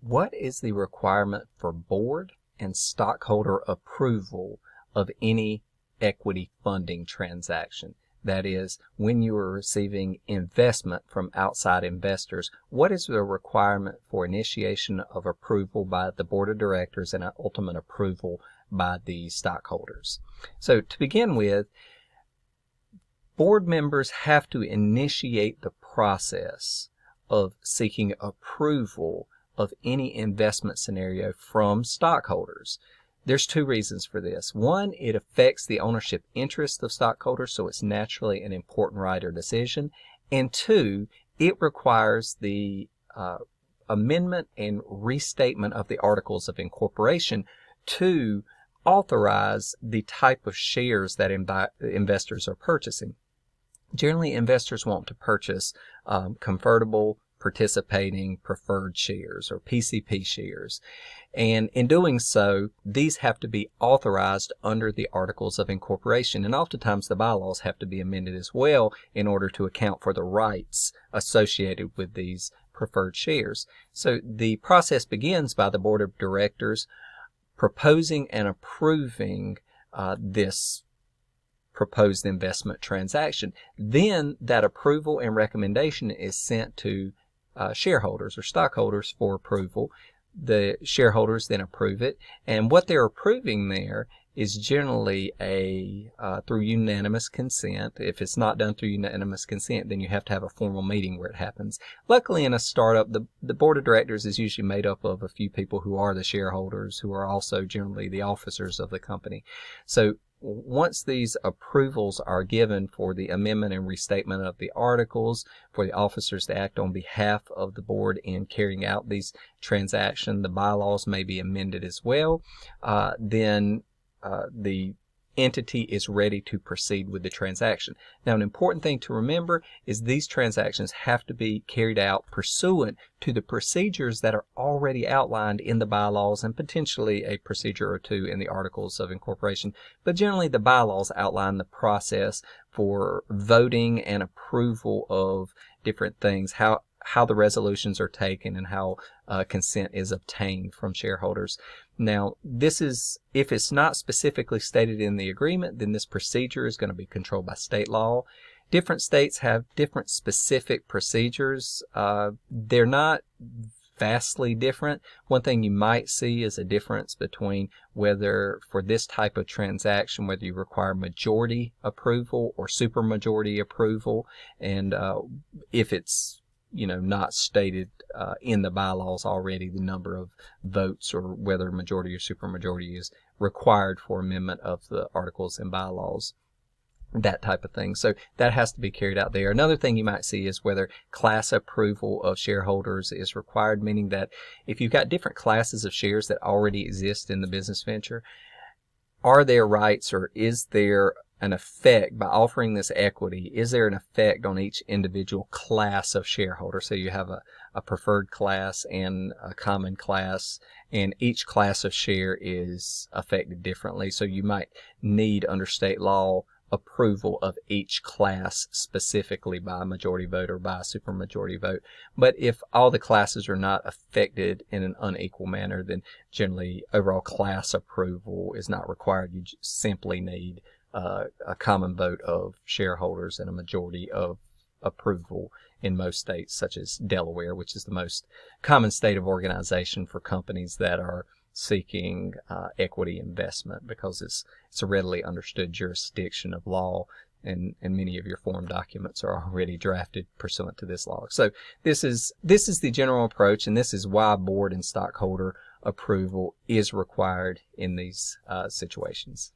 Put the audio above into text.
What is the requirement for board and stockholder approval of any equity funding transaction? That is, when you are receiving investment from outside investors, what is the requirement for initiation of approval by the board of directors and ultimate approval by the stockholders? So to begin with, board members have to initiate the process of seeking approval of any investment scenario from stockholders. There's two reasons for this. One, it affects the ownership interest of stockholders, so it's naturally an important right or decision. And two, it requires the amendment and restatement of the articles of incorporation to authorize the type of shares that investors are purchasing. Generally, investors want to purchase convertible participating preferred shares or PCP shares. And in doing so, these have to be authorized under the Articles of Incorporation. And oftentimes the bylaws have to be amended as well in order to account for the rights associated with these preferred shares. So the process begins by the board of directors proposing and approving this proposed investment transaction. Then that approval and recommendation is sent to shareholders or stockholders for approval. The shareholders then approve it, and what they're approving there is generally through unanimous consent. If it's not done through unanimous consent, then you have to have a formal meeting where it happens. Luckily, in a startup, the board of directors is usually made up of a few people who are the shareholders, who are also generally the officers of the company. So once these approvals are given for the amendment and restatement of the articles, for the officers to act on behalf of the board in carrying out these transactions, the bylaws may be amended as well, then the entity is ready to proceed with the transaction. Now, an important thing to remember is these transactions have to be carried out pursuant to the procedures that are already outlined in the bylaws and potentially a procedure or two in the Articles of Incorporation. But generally, the bylaws outline the process for voting and approval of different things, how the resolutions are taken and how consent is obtained from shareholders. Now, this is, if it's not specifically stated in the agreement, then this procedure is going to be controlled by state law. Different states have different specific procedures. They're not vastly different. One thing you might see is a difference between whether for this type of transaction, whether you require majority approval or supermajority approval, and if it's not stated in the bylaws already the number of votes or whether majority or supermajority is required for amendment of the articles and bylaws, that type of thing. So that has to be carried out there. Another thing you might see is whether class approval of shareholders is required, meaning that if you've got different classes of shares that already exist in the business venture, are there rights or is there an effect by offering this equity? Is there an effect on each individual class of shareholders? So you have a preferred class and a common class, and each class of share is affected differently. So you might need, under state law, approval of each class specifically by a majority vote or by a supermajority vote. But if all the classes are not affected in an unequal manner, then generally overall class approval is not required. You just simply need a common vote of shareholders and a majority of approval in most states, such as Delaware, which is the most common state of organization for companies that are seeking equity investment, because it's a readily understood jurisdiction of law, and many of your form documents are already drafted pursuant to this law. So this is the general approach, and this is why board and stockholder approval is required in these situations.